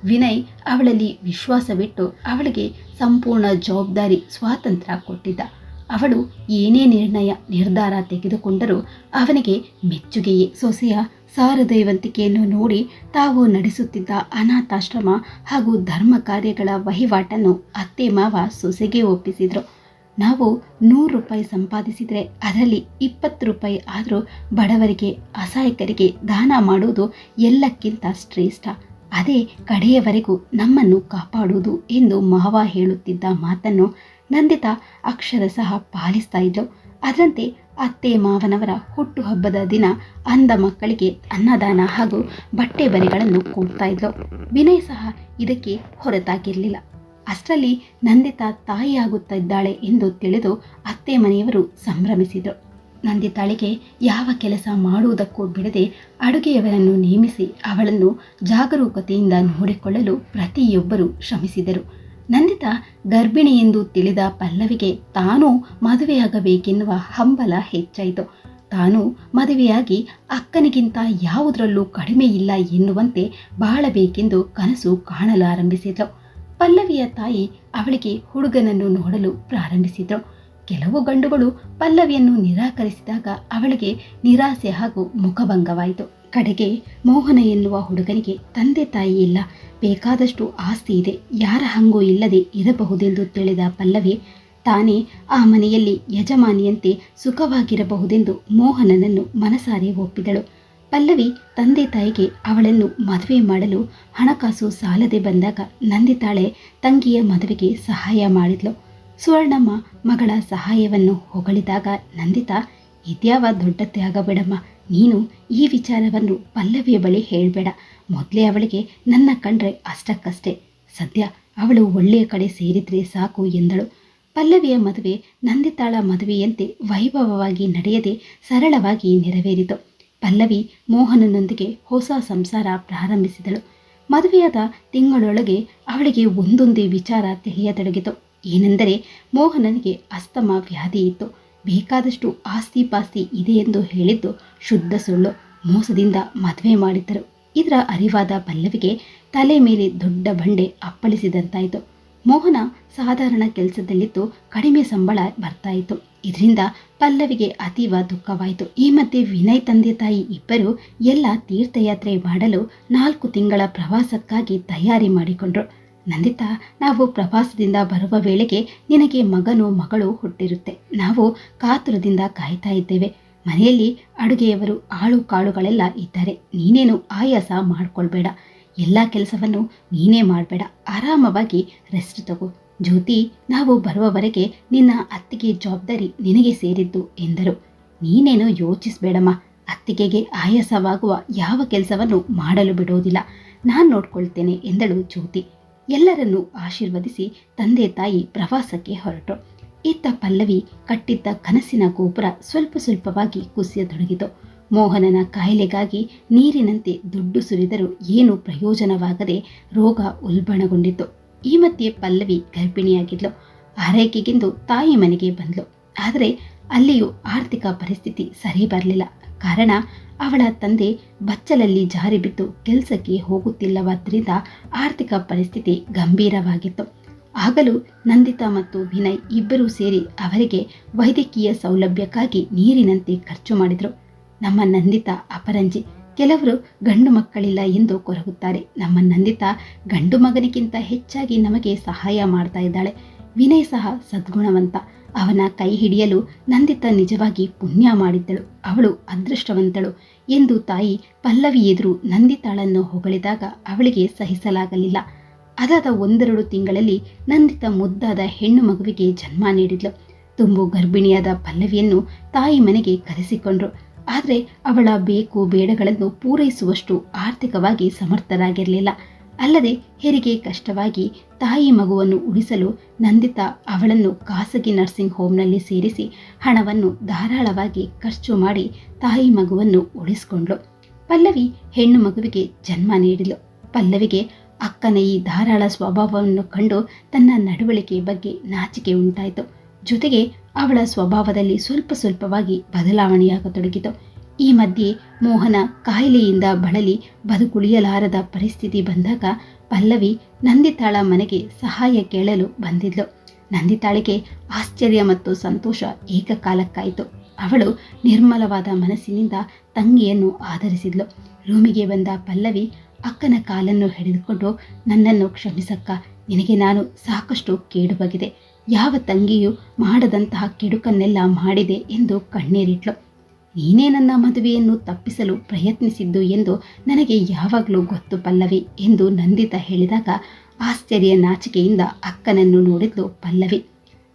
ವಿನಯ್ ಅವಳಲ್ಲಿ ವಿಶ್ವಾಸವಿಟ್ಟು ಅವಳಿಗೆ ಸಂಪೂರ್ಣ ಜವಾಬ್ದಾರಿ ಸ್ವಾತಂತ್ರ್ಯ ಕೊಟ್ಟಿದ್ದ. ಅವಳು ಏನೇ ನಿರ್ಧಾರ ತೆಗೆದುಕೊಂಡರೂ ಅವನಿಗೆ ಮೆಚ್ಚುಗೆಯೇ. ಸೊಸೆಯ ಸಹೃದಯವಂತಿಕೆಯನ್ನು ನೋಡಿ ತಾವು ನಡೆಸುತ್ತಿದ್ದ ಅನಾಥಾಶ್ರಮ ಹಾಗೂ ಧರ್ಮ ಕಾರ್ಯಗಳ ವಹಿವಾಟನ್ನು ಅತ್ತೆ ಮಾವ ಸೊಸೆಗೆ ಒಪ್ಪಿಸಿದ್ರು. ನಾವು 100 ರೂಪಾಯಿ ಸಂಪಾದಿಸಿದರೆ ಅದರಲ್ಲಿ 20 ರೂಪಾಯಿ ಆದರೂ ಬಡವರಿಗೆ ಅಸಹಾಯಕರಿಗೆ ದಾನ ಮಾಡುವುದು ಎಲ್ಲಕ್ಕಿಂತ ಶ್ರೇಷ್ಠ. ಅದೇ ಕಡೆಯವರೆಗೂ ನಮ್ಮನ್ನು ಕಾಪಾಡುವುದು ಎಂದು ಮಾವ ಹೇಳುತ್ತಿದ್ದ ಮಾತನ್ನು ನಂದಿತಾ ಅಕ್ಷರಶಃ ಪಾಲಿಸ್ತಾ ಇದ್ಲು. ಅದರಂತೆ ಅತ್ತೆ ಮಾವನವರ ಹುಟ್ಟುಹಬ್ಬದ ದಿನ ಅಂಧ ಮಕ್ಕಳಿಗೆ ಅನ್ನದಾನ ಹಾಗೂ ಬಟ್ಟೆ ಬರೆಗಳನ್ನು ಕೊಡ್ತಾ ಇದ್ಲು. ವಿನಯ್ ಸಹ ಇದಕ್ಕೆ ಹೊರತಾಗಿರಲಿಲ್ಲ. ಅಷ್ಟರಲ್ಲಿ ನಂದಿತಾ ತಾಯಿಯಾಗುತ್ತಿದ್ದಾಳೆ ಎಂದು ತಿಳಿದು ಅತ್ತೆ ಮನೆಯವರು ಸಂಭ್ರಮಿಸಿದರು. ನಂದಿತಾಳಿಗೆ ಯಾವ ಕೆಲಸ ಮಾಡುವುದಕ್ಕೂ ಬಿಡದೆ ಅಡುಗೆಯವರನ್ನು ನೇಮಿಸಿ ಅವಳನ್ನು ಜಾಗರೂಕತೆಯಿಂದ ನೋಡಿಕೊಳ್ಳಲು ಪ್ರತಿಯೊಬ್ಬರೂ ಶ್ರಮಿಸಿದರು. ನಂದಿತಾ ಗರ್ಭಿಣಿ ಎಂದು ತಿಳಿದ ಪಲ್ಲವಿಗೆ ತಾನೂ ಮದುವೆಯಾಗಬೇಕೆನ್ನುವ ಹಂಬಲ ಹೆಚ್ಚಾಯಿತು. ತಾನು ಮದುವೆಯಾಗಿ ಅಕ್ಕನಿಗಿಂತ ಯಾವುದರಲ್ಲೂ ಕಡಿಮೆ ಇಲ್ಲ ಎನ್ನುವಂತೆ ಬಾಳಬೇಕೆಂದು ಕನಸು ಕಾಣಲಾರಂಭಿಸಿದ್ಲು. ಪಲ್ಲವಿಯ ತಾಯಿ ಅವಳಿಗೆ ಹುಡುಗನನ್ನು ನೋಡಲು ಪ್ರಾರಂಭಿಸಿದ್ರು. ಕೆಲವು ಗಂಡುಗಳು ಪಲ್ಲವಿಯನ್ನು ನಿರಾಕರಿಸಿದಾಗ ಅವಳಿಗೆ ನಿರಾಸೆ ಹಾಗೂ ಮುಖಭಂಗವಾಯಿತು. ಕಡೆಗೆ ಮೋಹನ ಎನ್ನುವ ಹುಡುಗನಿಗೆ ತಂದೆ ತಾಯಿ ಇಲ್ಲ, ಬೇಕಾದಷ್ಟು ಆಸ್ತಿ ಇದೆ, ಯಾರ ಹಂಗೂ ಇಲ್ಲದೆ ಇರಬಹುದೆಂದು ತಿಳಿದ ಪಲ್ಲವಿ ತಾನೇ ಆ ಮನೆಯಲ್ಲಿ ಯಜಮಾನಿಯಂತೆ ಸುಖವಾಗಿರಬಹುದೆಂದು ಮೋಹನನನ್ನು ಮನಸಾರೆ ಒಪ್ಪಿದಳು. ಪಲ್ಲವಿ ತಂದೆ ತಾಯಿಗೆ ಅವಳನ್ನು ಮದುವೆ ಮಾಡಲು ಹಣಕಾಸು ಸಾಲದೆ ಬಂದಾಗ ನಂದಿತಾಳೆ ತಂಗಿಯ ಮದುವೆಗೆ ಸಹಾಯ ಮಾಡಿದ್ಲು. ಸುವರ್ಣಮ್ಮ ಮಗಳ ಸಹಾಯವನ್ನು ಹೊಗಳಿದಾಗ ನಂದಿತಾ, ಇದ್ಯಾವ ದೊಡ್ಡ ತ್ಯಾಗ ಬಿಡಮ್ಮ, ನೀನು ಈ ವಿಚಾರವನ್ನು ಪಲ್ಲವಿಯ ಬಳಿ ಹೇಳಬೇಡ, ಮೊದಲೇ ಅವಳಿಗೆ ನನ್ನ ಕಂಡ್ರೆ ಅಷ್ಟಕ್ಕಷ್ಟೇ, ಸದ್ಯ ಅವಳು ಒಳ್ಳೆಯ ಕಡೆ ಸೇರಿದ್ರೆ ಸಾಕು ಎಂದಳು. ಪಲ್ಲವಿಯ ಮದುವೆ ನಂದಿತಾಳ ಮದುವೆಯಂತೆ ವೈಭವವಾಗಿ ನಡೆಯದೆ ಸರಳವಾಗಿ ನೆರವೇರಿತು. ಪಲ್ಲವಿ ಮೋಹನನೊಂದಿಗೆ ಹೊಸ ಸಂಸಾರ ಪ್ರಾರಂಭಿಸಿದಳು. ಮದುವೆಯಾದ ತಿಂಗಳೊಳಗೆ ಅವಳಿಗೆ ಒಂದೊಂದೇ ವಿಚಾರ ತಿಳಿಯತೊಡಗಿತು. ಏನೆಂದರೆ ಮೋಹನನಿಗೆ ಅಸ್ತಮಾ ವ್ಯಾಧಿ ಇತ್ತು. ಬೇಕಾದಷ್ಟು ಆಸ್ತಿ ಪಾಸ್ತಿ ಇದೆ ಎಂದು ಹೇಳಿದ್ದು ಶುದ್ಧ ಸುಳ್ಳು. ಮೋಸದಿಂದ ಮದುವೆ ಮಾಡಿದ್ದರು. ಇದರ ಅರಿವಾದ ಪಲ್ಲವಿಗೆ ತಲೆ ಮೇಲೆ ದೊಡ್ಡ ಬಂಡೆ ಅಪ್ಪಳಿಸಿದಂತಾಯಿತು. ಮೋಹನ ಸಾಧಾರಣ ಕೆಲಸದಲ್ಲಿದ್ದು ಕಡಿಮೆ ಸಂಬಳ ಬರ್ತಾ ಇತ್ತು. ಇದರಿಂದ ಪಲ್ಲವಿಗೆ ಅತೀವ ದುಃಖವಾಯಿತು. ಈ ಮಧ್ಯೆ ವಿನಯ್ ತಂದೆ ತಾಯಿ ಇಬ್ಬರು ಎಲ್ಲ ತೀರ್ಥಯಾತ್ರೆ ಮಾಡಲು 4 ತಿಂಗಳ ಪ್ರವಾಸಕ್ಕಾಗಿ ತಯಾರಿ ಮಾಡಿಕೊಂಡ್ರು. ನಂದಿತಾ, ನಾವು ಪ್ರವಾಸದಿಂದ ಬರುವ ವೇಳೆಗೆ ನಿನಗೆ ಮಗನೋ ಮಗಳು ಹುಟ್ಟಿರುತ್ತೆ. ನಾವು ಕಾತುರದಿಂದ ಕಾಯ್ತಾ ಇದ್ದೇವೆ. ಮನೆಯಲ್ಲಿ ಅಡುಗೆಯವರು ಆಳು ಕಾಳುಗಳೆಲ್ಲ ಇದ್ದಾರೆ. ನೀನೇನು ಆಯಾಸ ಮಾಡ್ಕೊಳ್ಬೇಡ. ಎಲ್ಲ ಕೆಲಸವನ್ನು ನೀನೇ ಮಾಡಬೇಡ. ಆರಾಮವಾಗಿ ರೆಸ್ಟ್ ತಗೋ. ಜ್ಯೋತಿ, ನಾವು ಬರುವವರೆಗೆ ನಿನ್ನ ಅತ್ತಿಗೆ ಜವಾಬ್ದಾರಿ ನಿನಗೆ ಸೇರಿದ್ದು ಎಂದರು. ನೀನೇನು ಯೋಚಿಸಬೇಡಮ್ಮ. ಅತ್ತಿಗೆಗೆ ಆಯಾಸವಾಗುವ ಯಾವ ಕೆಲಸವನ್ನು ಮಾಡಲು ಬಿಡೋದಿಲ್ಲ. ನಾನು ನೋಡ್ಕೊಳ್ತೇನೆ ಎಂದಳು ಜ್ಯೋತಿ. ಎಲ್ಲರನ್ನೂ ಆಶೀರ್ವದಿಸಿ ತಂದೆ ತಾಯಿ ಪ್ರವಾಸಕ್ಕೆ ಹೊರಟರು. ಇತ್ತ ಪಲ್ಲವಿ ಕಟ್ಟಿದ್ದ ಕನಸಿನ ಗೋಪುರ ಸ್ವಲ್ಪ ಸ್ವಲ್ಪವಾಗಿ ಕುಸಿಯತೊಡಗಿತು. ಮೋಹನನ ಕಾಯಿಲೆಗಾಗಿ ನೀರಿನಂತೆ ದುಡ್ಡು ಸುರಿದರೂ ಏನು ಪ್ರಯೋಜನವಾಗದೆ ರೋಗ ಉಲ್ಬಣಗೊಂಡಿತ್ತು. ಈ ಮಧ್ಯೆ ಪಲ್ಲವಿ ಗರ್ಭಿಣಿಯಾಗಿದ್ಲು. ಆರೈಕೆಗೆಂದು ತಾಯಿ ಮನೆಗೆ ಬಂದ್ಲು. ಆದರೆ ಅಲ್ಲಿಯೂ ಆರ್ಥಿಕ ಪರಿಸ್ಥಿತಿ ಸರಿ ಬರಲಿಲ್ಲ. ಕಾರಣ ಅವಳ ತಂದೆ ಬಚ್ಚಲಲ್ಲಿ ಜಾರಿ ಬಿದ್ದು ಕೆಲಸಕ್ಕೆ ಹೋಗುತ್ತಿಲ್ಲವಾದ್ದರಿಂದ ಆರ್ಥಿಕ ಪರಿಸ್ಥಿತಿ ಗಂಭೀರವಾಗಿತ್ತು. ಆಗಲೂ ನಂದಿತಾ ಮತ್ತು ವಿನಯ್ ಇಬ್ಬರೂ ಸೇರಿ ಅವರಿಗೆ ವೈದ್ಯಕೀಯ ಸೌಲಭ್ಯಕ್ಕಾಗಿ ನೀರಿನಂತೆ ಖರ್ಚು ಮಾಡಿದರು. ನಮ್ಮ ನಂದಿತಾ ಅಪರಂಜಿ. ಕೆಲವರು ಗಂಡು ಮಕ್ಕಳಿಲ್ಲ ಎಂದು ಕೊರಗುತ್ತಾರೆ. ನಮ್ಮ ನಂದಿತಾ ಗಂಡು ಮಗನಿಗಿಂತ ಹೆಚ್ಚಾಗಿ ನಮಗೆ ಸಹಾಯ ಮಾಡ್ತಾ ಇದ್ದಾಳೆ. ವಿನಯ್ ಸಹ ಸದ್ಗುಣವಂತ. ಅವನ ಕೈ ಹಿಡಿಯಲು ನಂದಿತಾ ನಿಜವಾಗಿ ಪುಣ್ಯ ಮಾಡಿದ್ದಳು. ಅವಳು ಅದೃಷ್ಟವಂತಳು ಎಂದು ತಾಯಿ ಪಲ್ಲವಿ ಎದುರು ನಂದಿತಾಳನ್ನು ಹೊಗಳಿದಾಗ ಅವಳಿಗೆ ಸಹಿಸಲಾಗಲಿಲ್ಲ. ಅದಾದ 1-2 ತಿಂಗಳಲ್ಲಿ ನಂದಿತಾ ಮುದ್ದಾದ ಹೆಣ್ಣು ಮಗುವಿಗೆ ಜನ್ಮ ನೀಡಿದ್ಲು. ತುಂಬು ಗರ್ಭಿಣಿಯಾದ ಪಲ್ಲವಿಯನ್ನು ತಾಯಿ ಮನೆಗೆ ಕರೆಸಿಕೊಂಡ್ರು. ಆದರೆ ಅವಳ ಬೇಕು ಬೇಡಗಳನ್ನು ಪೂರೈಸುವಷ್ಟು ಆರ್ಥಿಕವಾಗಿ ಸಮರ್ಥರಾಗಿರಲಿಲ್ಲ. ಅಲ್ಲದೆ ಹೆರಿಗೆ ಕಷ್ಟವಾಗಿ ತಾಯಿ ಮಗುವನ್ನು ಉಳಿಸಲು ನಂದಿತಾ ಅವಳನ್ನು ಖಾಸಗಿ ನರ್ಸಿಂಗ್ ಹೋಮ್ನಲ್ಲಿ ಸೇರಿಸಿ ಹಣವನ್ನು ಧಾರಾಳವಾಗಿ ಖರ್ಚು ಮಾಡಿ ತಾಯಿ ಮಗುವನ್ನು ಉಳಿಸಿಕೊಂಡ್ಳು. ಪಲ್ಲವಿ ಹೆಣ್ಣು ಮಗುವಿಗೆ ಜನ್ಮ ನೀಡಿದ್ಲು. ಪಲ್ಲವಿಗೆ ಅಕ್ಕನ ಈ ಧಾರಾಳ ಸ್ವಭಾವವನ್ನು ಕಂಡು ತನ್ನ ನಡವಳಿಕೆ ಬಗ್ಗೆ ನಾಚಿಕೆ ಉಂಟಾಯಿತು. ಜೊತೆಗೆ ಅವಳ ಸ್ವಭಾವದಲ್ಲಿ ಸ್ವಲ್ಪ ಸ್ವಲ್ಪವಾಗಿ ಬದಲಾವಣೆಯಾಗತೊಡಗಿತು. ಈ ಮಧ್ಯೆ ಮೋಹನ ಕಾಯಿಲೆಯಿಂದ ಬಳಲಿ ಬದುಕುಳಿಯಲಾರದ ಪರಿಸ್ಥಿತಿ ಬಂದಾಗ ಪಲ್ಲವಿ ನಂದಿತಾಳ ಮನೆಗೆ ಸಹಾಯ ಕೇಳಲು ಬಂದಿದ್ಲು. ನಂದಿತಾಳಿಗೆ ಆಶ್ಚರ್ಯ ಮತ್ತು ಸಂತೋಷ ಏಕಕಾಲಕ್ಕಾಯಿತು. ಅವಳು ನಿರ್ಮಲವಾದ ಮನಸ್ಸಿನಿಂದ ತಂಗಿಯನ್ನು ಆಧರಿಸಿದ್ಲು. ರೂಮಿಗೆ ಬಂದ ಪಲ್ಲವಿ ಅಕ್ಕನ ಕಾಲನ್ನು ಹಿಡಿದುಕೊಂಡು, ನನ್ನನ್ನು ಕ್ಷಮಿಸಕ್ಕ, ನಿನಗೆ ನಾನು ಸಾಕಷ್ಟು ಕೇಡು ಬಗೆದೆ. ಯಾವ ತಂಗಿಯೂ ಮಾಡದಂತಹ ಕೆಡುಕನ್ನೆಲ್ಲ ಮಾಡಿದೆ ಎಂದು ಕಣ್ಣೀರಿಟ್ಲು. ನೀನೇ ನನ್ನ ಮದುವೆಯನ್ನು ತಪ್ಪಿಸಲು ಪ್ರಯತ್ನಿಸಿದ್ದು ಎಂದು ನನಗೆ ಯಾವಾಗಲೂ ಗೊತ್ತು ಪಲ್ಲವಿ ಎಂದು ನಂದಿತಾ ಹೇಳಿದಾಗ ಆಶ್ಚರ್ಯ ನಾಚಿಕೆಯಿಂದ ಅಕ್ಕನನ್ನು ನೋಡಿದ್ಲು ಪಲ್ಲವಿ.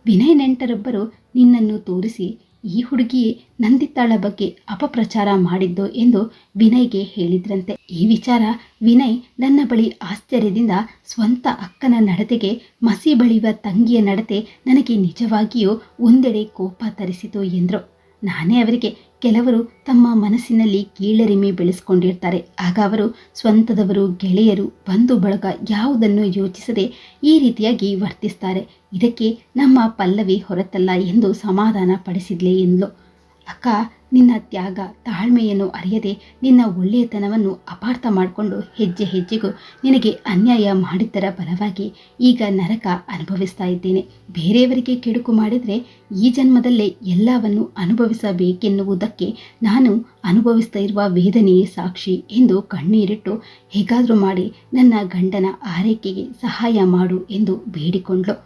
ವಿನಯ್ ನೆಂಟರೊಬ್ಬರು ನಿನ್ನನ್ನು ತೋರಿಸಿ ಈ ಹುಡುಗಿಯೇ ನಂದಿತಾಳ ಬಗ್ಗೆ ಅಪಪ್ರಚಾರ ಮಾಡಿದ್ದು ಎಂದು ವಿನಯ್ಗೆ ಹೇಳಿದ್ರಂತೆ. ಈ ವಿಚಾರ ವಿನಯ್ ನನ್ನ ಬಳಿ ಆಶ್ಚರ್ಯದಿಂದ ಸ್ವಂತ ಅಕ್ಕನ ನಡತೆಗೆ ಮಸಿ ಬಳಿಯುವ ತಂಗಿಯ ನಡತೆ ನನಗೆ ನಿಜವಾಗಿಯೂ ಒಂದೆಡೆ ಕೋಪ ತರಿಸಿತು ಎಂದರು. ನಾನೇ ಅವರಿಗೆ, ಕೆಲವರು ತಮ್ಮ ಮನಸ್ಸಿನಲ್ಲಿ ಕೀಳರಿಮೆ ಬೆಳೆಸ್ಕೊಂಡಿರ್ತಾರೆ. ಆಗ ಅವರು ಸ್ವಂತದವರು, ಗೆಳೆಯರು, ಬಂಧು ಬಳಗ ಯಾವುದನ್ನು ಯೋಚಿಸದೆ ಈ ರೀತಿಯಾಗಿ ವರ್ತಿಸ್ತಾರೆ. ಇದಕ್ಕೆ ನಮ್ಮ ಪಲ್ಲವಿ ಹೊರತಲ್ಲ ಎಂದು ಸಮಾಧಾನ ಪಡಿಸಿದ್ಲೇ ಎಂದ್ಲು. ಅಕ್ಕ, ನಿನ್ನ ತ್ಯಾಗ ತಾಳ್ಮೆಯನ್ನು ಅರಿಯದೆ ನಿನ್ನ ಒಳ್ಳೆಯತನವನ್ನು ಅಪಾರ್ಥ ಮಾಡಿಕೊಂಡು ಹೆಜ್ಜೆ ಹೆಜ್ಜೆಗೂ ನಿನಗೆ ಅನ್ಯಾಯ ಮಾಡಿದ್ದರ ಫಲವಾಗಿ ಈಗ ನರಕ ಅನುಭವಿಸ್ತಾ ಇದ್ದೇನೆ. ಬೇರೆಯವರಿಗೆ ಕೆಡುಕು ಮಾಡಿದರೆ ಈ ಜನ್ಮದಲ್ಲೇ ಎಲ್ಲವನ್ನು ಅನುಭವಿಸಬೇಕೆನ್ನುವುದಕ್ಕೆ ನಾನು ಅನುಭವಿಸ್ತಾ ಇರುವ ವೇದನೆಯೇ ಸಾಕ್ಷಿ ಎಂದು ಕಣ್ಣೀರಿಟ್ಟು ಹೇಗಾದರೂ ಮಾಡಿ ನನ್ನ ಗಂಡನ ಆರೈಕೆಗೆ ಸಹಾಯ ಮಾಡು ಎಂದು ಬೇಡಿಕೊಂಡ್ಳು.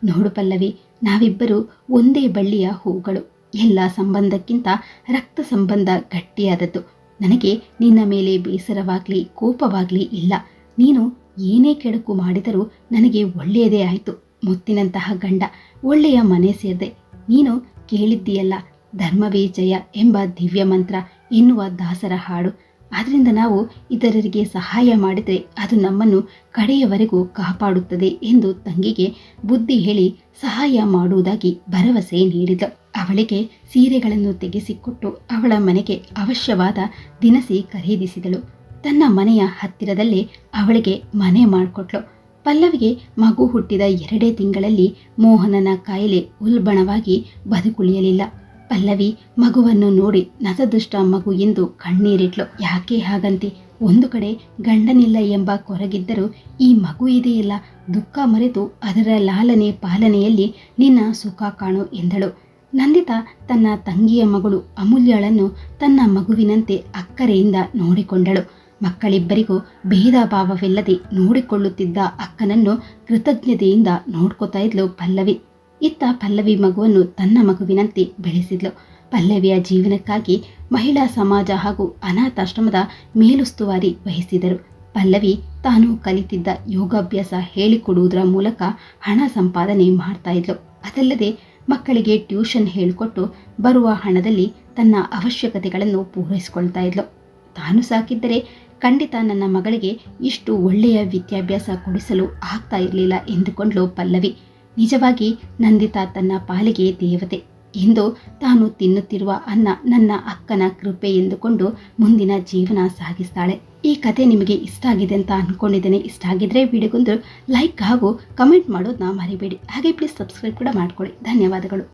ನೋಡು ಪಲ್ಲವಿ, ನಾವಿಬ್ಬರು ಒಂದೇ ಬಳ್ಳಿಯ ಹೂಗಳು. ಎಲ್ಲ ಸಂಬಂಧಕ್ಕಿಂತ ರಕ್ತ ಸಂಬಂಧ ಗಟ್ಟಿಯಾದದ್ದು. ನನಗೆ ನಿನ್ನ ಮೇಲೆ ಬೇಸರವಾಗಲಿ ಕೋಪವಾಗಲಿ ಇಲ್ಲ. ನೀನು ಏನೇ ಕೆಡುಕು ಮಾಡಿದರೂ ನನಗೆ ಒಳ್ಳೆಯದೇ ಆಯಿತು. ಮುತ್ತಿನಂತಹ ಗಂಡ, ಒಳ್ಳೆಯ ಮನೆ ಸೇರಿದೆ. ನೀನು ಕೇಳಿದ್ದೀಯಲ್ಲ, ಧರ್ಮವೇ ಜಯ ಎಂಬ ದಿವ್ಯ ಮಂತ್ರ ಎನ್ನುವ ದಾಸರ ಹಾಡು. ಆದ್ದರಿಂದ ನಾವು ಇತರರಿಗೆ ಸಹಾಯ ಮಾಡಿದರೆ ಅದು ನಮ್ಮನ್ನು ಕಡೆಯವರೆಗೂ ಕಾಪಾಡುತ್ತದೆ ಎಂದು ತಂಗಿಗೆ ಬುದ್ಧಿ ಹೇಳಿ ಸಹಾಯ ಮಾಡುವುದಾಗಿ ಭರವಸೆ ನೀಡಿದ. ಅವಳಿಗೆ ಸೀರೆಗಳನ್ನು ತೆಗೆಸಿಕೊಟ್ಟು ಅವಳ ಮನೆಗೆ ಅವಶ್ಯವಾದ ದಿನಸಿ ಖರೀದಿಸಿದಳು. ತನ್ನ ಮನೆಯ ಹತ್ತಿರದಲ್ಲೇ ಅವಳಿಗೆ ಮನೆ ಮಾಡಿಕೊಟ್ಲು. ಪಲ್ಲವಿಗೆ ಮಗು ಹುಟ್ಟಿದ 2 ತಿಂಗಳಲ್ಲಿ ಮೋಹನನ ಕಾಯಿಲೆ ಉಲ್ಬಣವಾಗಿ ಬದುಕುಳಿಯಲಿಲ್ಲ. ಪಲ್ಲವಿ ಮಗುವನ್ನು ನೋಡಿ ನತದೃಷ್ಟ ಮಗು ಎಂದು ಕಣ್ಣೀರಿಟ್ಲು. ಯಾಕೆ ಹಾಗಂತಿ? ಒಂದು ಕಡೆ ಗಂಡನಿಲ್ಲ ಎಂಬ ಕೊರಗಿದ್ದರೂ ಈ ಮಗು ಇದೆಯಲ್ಲ, ದುಃಖ ಮರೆತು ಅದರ ಲಾಲನೆ ಪಾಲನೆಯಲ್ಲಿ ನಿನ್ನ ಸುಖ ಕಾಣು ಎಂದಳು. ನಂದಿತಾ ತನ್ನ ತಂಗಿಯ ಮಗಳು ಅಮೂಲ್ಯಳನ್ನು ತನ್ನ ಮಗುವಿನಂತೆ ಅಕ್ಕರೆಯಿಂದ ನೋಡಿಕೊಂಡಳು. ಮಕ್ಕಳಿಬ್ಬರಿಗೂ ಭೇದ ಭಾವವಿಲ್ಲದೆ ನೋಡಿಕೊಳ್ಳುತ್ತಿದ್ದ ಅಕ್ಕನನ್ನು ಕೃತಜ್ಞತೆಯಿಂದ ನೋಡ್ಕೋತಾ ಇದ್ಲು ಪಲ್ಲವಿ. ಇತ್ತ ಪಲ್ಲವಿ ಮಗುವನ್ನು ತನ್ನ ಮಗುವಿನಂತೆ ಬೆಳೆಸಿದ್ಲು. ಪಲ್ಲವಿಯ ಜೀವನಕ್ಕಾಗಿ ಮಹಿಳಾ ಸಮಾಜ ಹಾಗೂ ಅನಾಥಾಶ್ರಮದ ಮೇಲುಸ್ತುವಾರಿ ವಹಿಸಿದರು. ಪಲ್ಲವಿ ತಾನು ಕಲಿತಿದ್ದ ಯೋಗಾಭ್ಯಾಸ ಹೇಳಿಕೊಡುವುದರ ಮೂಲಕ ಹಣ ಸಂಪಾದನೆ ಮಾಡ್ತಾ ಇದ್ಲು. ಅದಲ್ಲದೆ ಮಕ್ಕಳಿಗೆ ಟ್ಯೂಷನ್ ಹೇಳಿಕೊಟ್ಟು ಬರುವ ಹಣದಲ್ಲಿ ತನ್ನ ಅವಶ್ಯಕತೆಗಳನ್ನು ಪೂರೈಸಿಕೊಳ್ತಾ ಇದ್ಲು. ತಾನು ಸಾಕಿದ್ದರೆ ಖಂಡಿತ ನನ್ನ ಮಗಳಿಗೆ ಇಷ್ಟು ಒಳ್ಳೆಯ ವಿದ್ಯಾಭ್ಯಾಸ ಕೊಡಿಸಲು ಆಗ್ತಾ ಇರಲಿಲ್ಲ ಎಂದುಕೊಂಡ್ಲು ಪಲ್ಲವಿ. ನಿಜವಾಗಿ ನಂದಿತಾ ತನ್ನ ಪಾಲಿಗೆ ದೇವತೆ ಎಂದು ತಾನು ತಿನ್ನುತ್ತಿರುವ ಅನ್ನ ನನ್ನ ಅಕ್ಕನ ಕೃಪೆ ಎಂದುಕೊಂಡು ಮುಂದಿನ ಜೀವನ ಸಾಗಿಸ್ತಾಳೆ. ಈ ಕತೆ ನಿಮಗೆ ಇಷ್ಟ ಆಗಿದೆ ಅಂತ ಅಂದ್ಕೊಂಡಿದ್ದೇನೆ. ಇಷ್ಟ ಆಗಿದ್ರೆ ವಿಡಿಯೋಗೊಂದು ಲೈಕ್ ಹಾಗೂ ಕಮೆಂಟ್ ಮಾಡೋದನ್ನ ಮರಿಬೇಡಿ. ಹಾಗೆ ಪ್ಲೀಸ್ ಸಬ್ಸ್ಕ್ರೈಬ್ ಕೂಡ ಮಾಡ್ಕೊಳ್ಳಿ. ಧನ್ಯವಾದಗಳು.